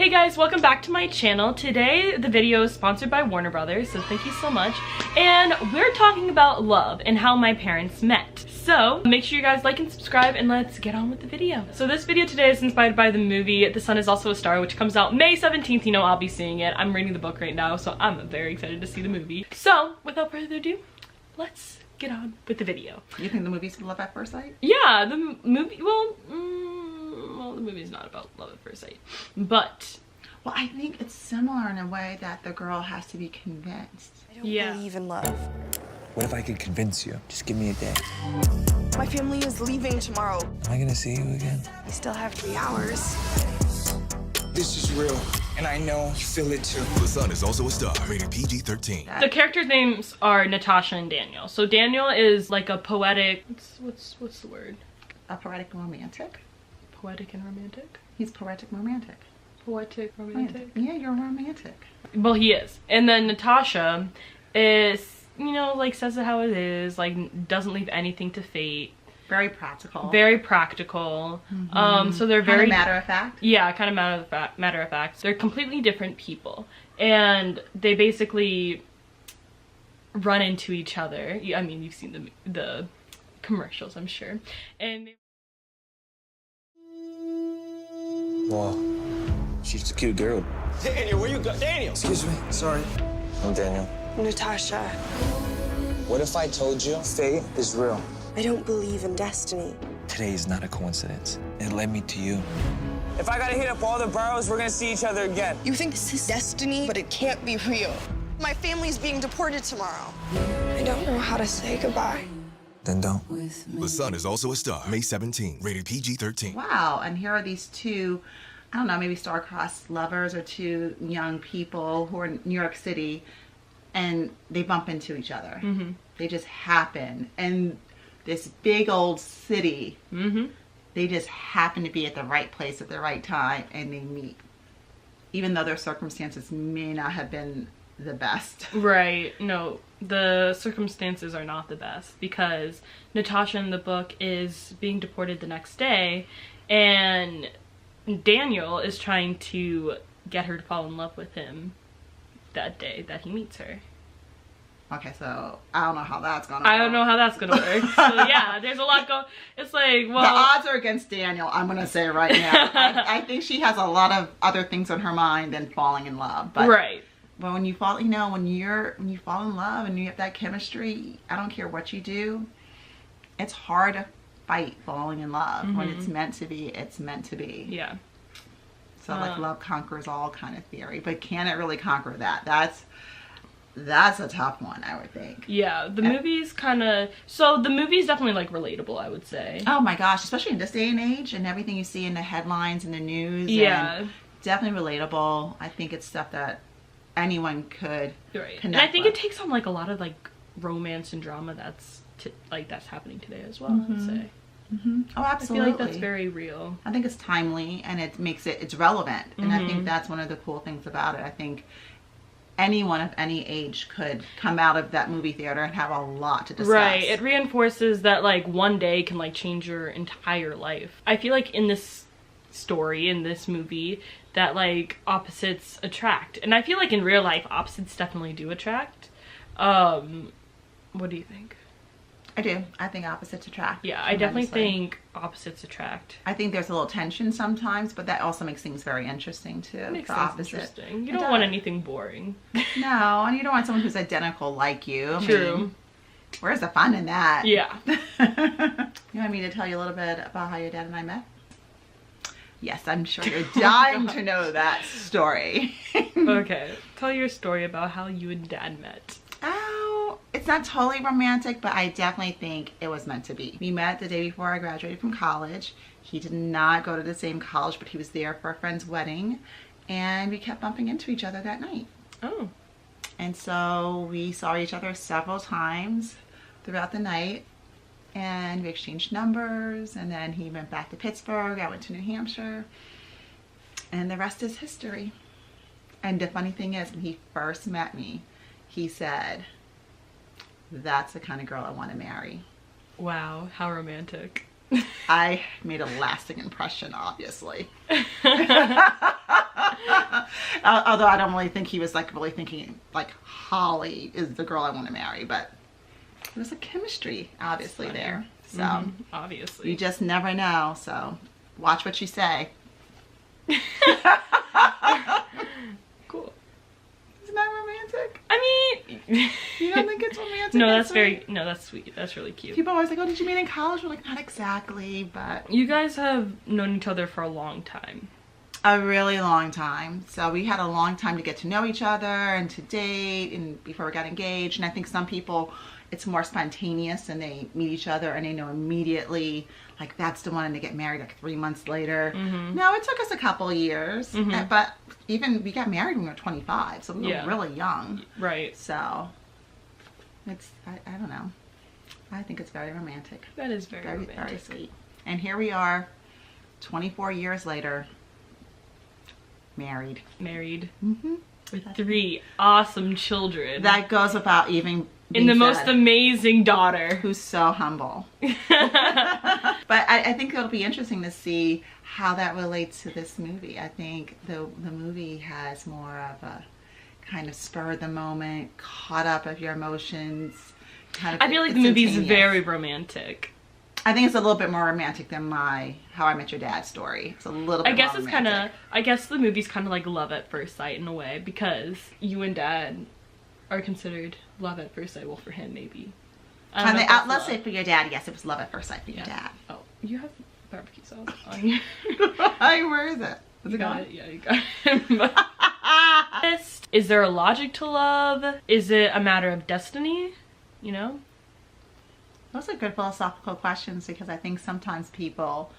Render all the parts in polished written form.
Hey guys, welcome back to my channel. Today the video is sponsored by Warner Brothers, so thank you so much. And we're talking about love and how my parents met. So make sure you guys like and subscribe and let's get on with the video. So this video today is inspired by the movie The Sun Is Also a Star, which comes out May 17th. You know I'll be seeing it. I'm reading the book right now, so I'm very excited to see the movie. So without further ado, let's get on with the video. You think the movie's love at first sight? Yeah, the movie, well, the movie's not about love at first sight, but well, I think it's similar in a way that the girl has to be convinced. I don't believe in love. What if I could convince you? Just give me a day. My family is leaving tomorrow. Am I gonna see you again? We still have 3 hours. This is real, and I know you feel it too. The Sun Is Also a Star, rated PG-13. The characters' names are Natasha and Daniel. So Daniel is like a poetic, what's the word? A poetic romantic? Poetic and romantic? He's poetic romantic. Poetic romantic? Yeah, you're romantic. Well, he is. And then Natasha is, you know, like says it how it is, like doesn't leave anything to fate. Very practical. Very practical. So they're very kind of matter of fact. Yeah, kind of matter of fact. They're completely different people, and they basically run into each other. I mean, you've seen the commercials, I'm sure. And Wow, she's a cute girl. Daniel, where you go? Daniel! Excuse me, sorry. I'm Daniel. Natasha, What if I told you fate is real? I don't believe in destiny. Today is not a coincidence. It led me to you. If I gotta hit up all the boroughs, we're gonna see each other again. You think this is destiny, but it can't be real. My family's being deported tomorrow. I don't know how to say goodbye. Then don't. The Sun Is Also a Star, May 17th, rated PG-13. Wow, and here are these two, I don't know, maybe star-crossed lovers or two young people who are in New York City, and they bump into each other. They just happen. And this big old city, they just happen to be at the right place at the right time, and they meet. Even though their circumstances may not have been the best. right, no, the circumstances are not the best, because Natasha in the book is being deported the next day, and Daniel is trying to get her to fall in love with him that day that he meets her. Okay, so I don't know how that's gonna work. I don't know how that's gonna work. So yeah, there's a lot going. It's like, well, the odds are against Daniel, I'm gonna say right now. I think she has a lot of other things on her mind than falling in love. But right. But when you fall, you know, when you fall in love and you have that chemistry, I don't care what you do, it's hard to fight falling in love. When it's meant to be, it's meant to be. Yeah. So like love conquers all kind of theory, but can it really conquer that? That's a tough one, I would think. Yeah, the movie's kind of, so the movie's definitely like relatable, I would say. Oh my gosh, especially in this day and age and everything you see in the headlines and the news. Yeah. And definitely relatable. I think it's stuff that anyone could Right. connect And I think with. it takes on like a lot of like romance and drama that's happening today as well, I'd say. Oh, I absolutely. feel like that's very real. I think it's timely and it makes it's relevant. And I think that's one of the cool things about it. I think anyone of any age could come out of that movie theater and have a lot to discuss. Right. It reinforces that like one day can like change your entire life. I feel like in this story, in this movie, that like opposites attract. And I feel like in real life, opposites definitely do attract. What do you think? I do. I think opposites attract. Yeah, I definitely tremendously. think opposites attract. I think there's a little tension sometimes, but that also makes things very interesting too. It makes the things opposite. interesting. You It don't want does. anything boring. No, and you don't want someone who's identical like you. I True. mean, where's the fun in that? Yeah. You want me to tell you a little bit about how your dad and I met? Yes, I'm sure you're dying to know that story. Okay. Tell your story about how you and Dad met. Oh, it's not totally romantic, but I definitely think it was meant to be. We met the day before I graduated from college. He did not go to the same college, but he was there for a friend's wedding, and we kept bumping into each other that night. Oh. And so we saw each other several times throughout the night, and we exchanged numbers, and then he went back to Pittsburgh, I went to New Hampshire, and the rest is history. And the funny thing is, when he first met me, he said, "That's the kind of girl I want to marry." Wow, how romantic. I made a lasting impression, obviously. Although I don't really think he was like really thinking like Holly is the girl I want to marry, but there was a chemistry obviously there. So obviously. You just never know. So watch what you say. Cool. Isn't that romantic? I mean, you don't think it's romantic? No, that's very, no, that's sweet. That's really cute. People are always like, oh, did you meet in college? We're like, not exactly, but. You guys have known each other for a long time. A really long time. So we had a long time to get to know each other and to date and before we got engaged. And I think some people, it's more spontaneous and they meet each other and they know immediately like that's the one and they get married like 3 months later. No, it took us a couple of years, but even we got married when we were 25, so we were really young. Right. So it's, I don't know. I think it's very romantic. That is very romantic. Very sweet. And here we are, 24 years later, married. With 3 awesome children. That goes without even being and the said. most amazing daughter. Who's so humble. But I think it'll be interesting to see how that relates to this movie. I think the movie has more of a kind of spur of the moment, caught up of your emotions. Kind of, I feel like the movie's very romantic. I think it's a little bit more romantic than my How I Met Your Dad story. It's a little bit I guess more it's romantic. kind of, I guess the movie's kind of like love at first sight in a way, because you and Dad are considered love at first sight. Well, for him, maybe. And let's say for your dad, yes, it was love at first sight for your dad. Oh, you have barbecue sauce on you. Where is it? Is You it got gone? it. Yeah, you got it. Is there a logic to love? Is it a matter of destiny? You know? Those are good philosophical questions because I think sometimes people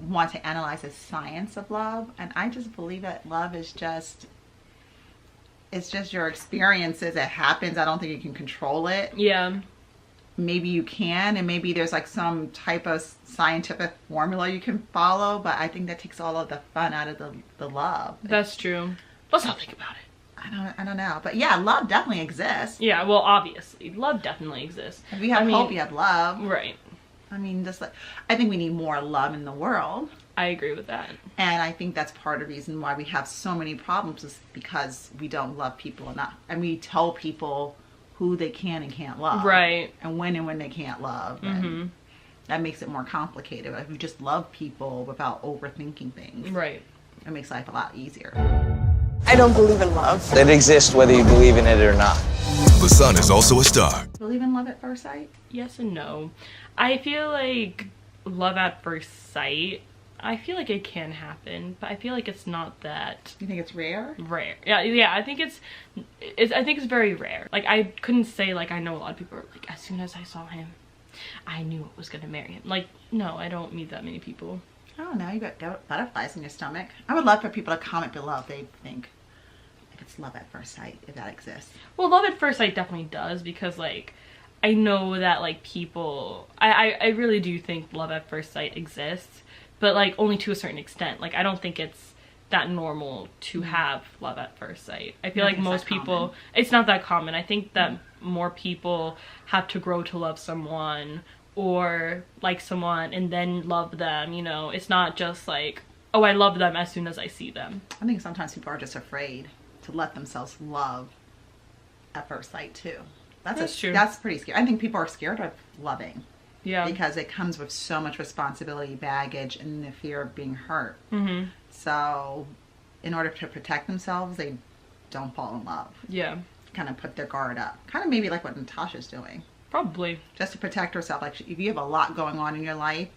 want to analyze the science of love, and I just believe that love is just, it's just your experiences. It happens. I don't think you can control it. Yeah. Maybe you can, and maybe there's like some type of scientific formula you can follow, but I think that takes all of the fun out of the love. That's true. Let's not think about it. I don't know, but yeah, love definitely exists. Yeah, well, obviously, love definitely exists. If you have hope, you have love. Right. I mean, just like, I think we need more love in the world. I agree with that. And I think that's part of the reason why we have so many problems is because we don't love people enough. And we tell people who they can and can't love. Right. And when they can't love. And that makes it more complicated. If you just love people without overthinking things. Right. It makes life a lot easier. I don't believe in love. It exists whether you believe in it or not. The sun is also a star. Believe in love at first sight? Yes and no. I feel like love at first sight, I feel like it can happen, but I feel like it's not that You think it's rare? rare. Yeah, I think it's very rare. Like, I couldn't say, like, I know a lot of people are like, as soon as I saw him, I knew I was gonna marry him. Like, no, I don't meet that many people. I don't know. You got butterflies in your stomach. I would love for people to comment below if they think if it's love at first sight, if that exists. Well, love at first sight definitely does, because, like, I know that, like, people, I really do think love at first sight exists, but, like, only to a certain extent. Like, I don't think it's that normal to have love at first sight. I feel like most people, it's not that common. I think that more people have to grow to love someone or like someone and then love them, you know. It's not just like, oh, I love them as soon as I see them. I think sometimes people are just afraid to let themselves love at first sight too. That's true. That's pretty scary. I think people are scared of loving. Yeah. Because it comes with so much responsibility, baggage, and the fear of being hurt. So in order to protect themselves, they don't fall in love. Yeah. Kind of put their guard up. Kind of maybe like what Natasha's doing. Probably. Just to protect herself. Like, if you have a lot going on in your life,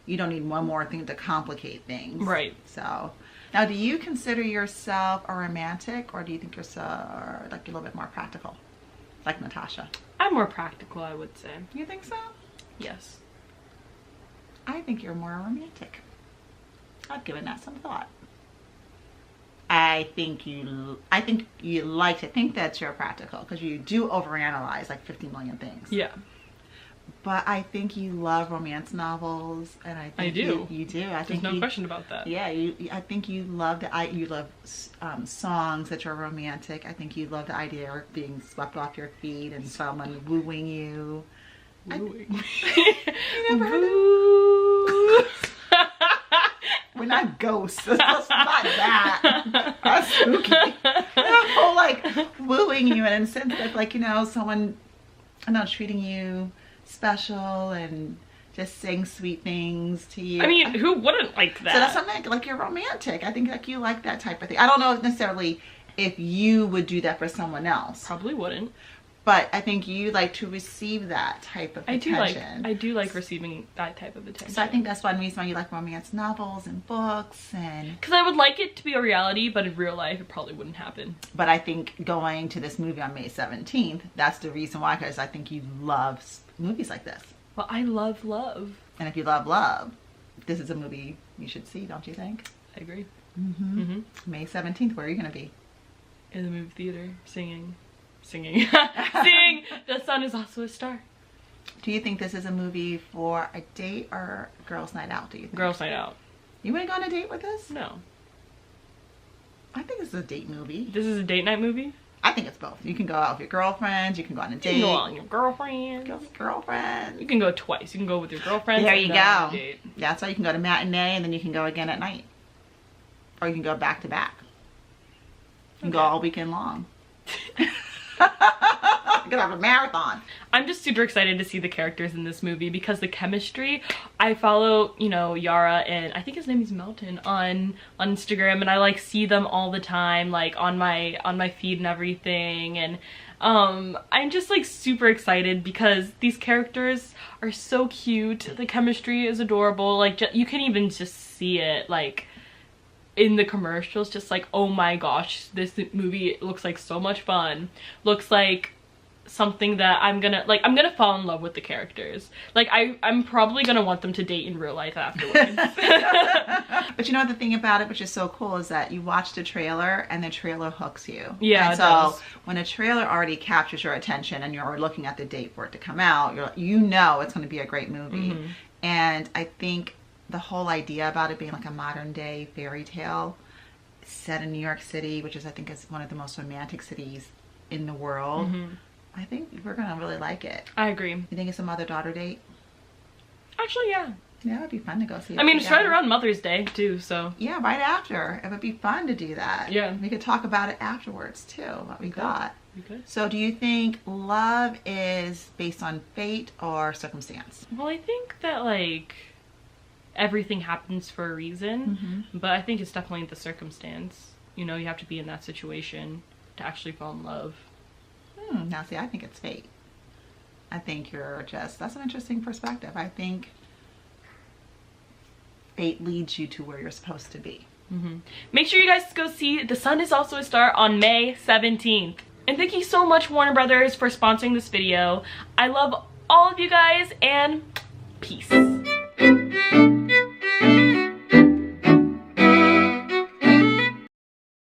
you don't need one more thing to complicate things. Right. So, now, do you consider yourself a romantic, or do you think you're like a little bit more practical, like Natasha? I'm more practical, I would say. You think so? Yes. I think you're more romantic. I've given that some thought. I think you like to think that you're practical because you do overanalyze like 50 million things. Yeah. But I think you love romance novels, and I think I do. You do. I think There's no question about that. Yeah, I think you love songs that are romantic. I think you love the idea of being swept off your feet and someone wooing you. Wooing. You never heard of We're not ghosts. It's not that. That's spooky. valuing you in a sense of like, you know, someone, I don't know, treating you special and just saying sweet things to you. I mean, who wouldn't like that? So that's something like you're romantic. I think like you like that type of thing. I don't know necessarily if you would do that for someone else. Probably wouldn't. But I think you like to receive that type of attention. I do like receiving that type of attention. So I think that's one reason why you like romance novels and books and... Because I would like it to be a reality, but in real life it probably wouldn't happen. But I think going to this movie on May 17th, that's the reason why, because I think you love movies like this. Well, I love love. And if you love love, this is a movie you should see, don't you think? I agree. May 17th, where are you going to be? In the movie theater, singing. Singing The Sun Is Also a Star. Do you think this is a movie for a date or girls' night out, do you think? Girls' night out. You want to go on a date with this? No. I think this is a date movie. This is a date night movie? I think it's both. You can go out with your girlfriends, you can go on a date. You can go on your girlfriends. Go with girlfriends. You can go twice. You can go with your girlfriends. There and you then on go. a date. That's why you can go to matinee and then you can go again at night. Or you can go back to back. You can go all weekend long. You can have a marathon. I'm just super excited to see the characters in this movie because the chemistry. I follow, you know, Yara and I think his name is Melton on Instagram, and I like see them all the time, like on my feed and everything, and I'm just like super excited because these characters are so cute. The chemistry is adorable. Like you can even just see it like in the commercials, just like, oh my gosh, this movie looks like so much fun. Looks like something that I'm gonna fall in love with the characters. Like I'm probably gonna want them to date in real life afterwards. But you know what the thing about it, which is so cool, is that you watch the trailer and the trailer hooks you. Yeah, and it so does. when a trailer already captures your attention and you're looking at the date for it to come out, you know it's going to be a great movie. And I think the whole idea about it being like a modern day fairy tale set in New York City, which is I think is one of the most romantic cities in the world. I think we're gonna really like it. I agree. You think it's a mother-daughter date? Actually, yeah. Yeah, it'd be fun to go see it. I mean, it's right together. around Mother's Day too, so. Yeah, right after. It would be fun to do that. Yeah. We could talk about it afterwards too, what we got. You could. So do you think love is based on fate or circumstance? Well, I think that like everything happens for a reason, but I think it's definitely the circumstance. You know, you have to be in that situation to actually fall in love. Now see, I think it's fate. I think that's an interesting perspective. I think fate leads you to where you're supposed to be. Make sure you guys go see The Sun Is Also a Star on May 17th. And thank you so much, Warner Brothers, for sponsoring this video. I love all of you guys, and peace.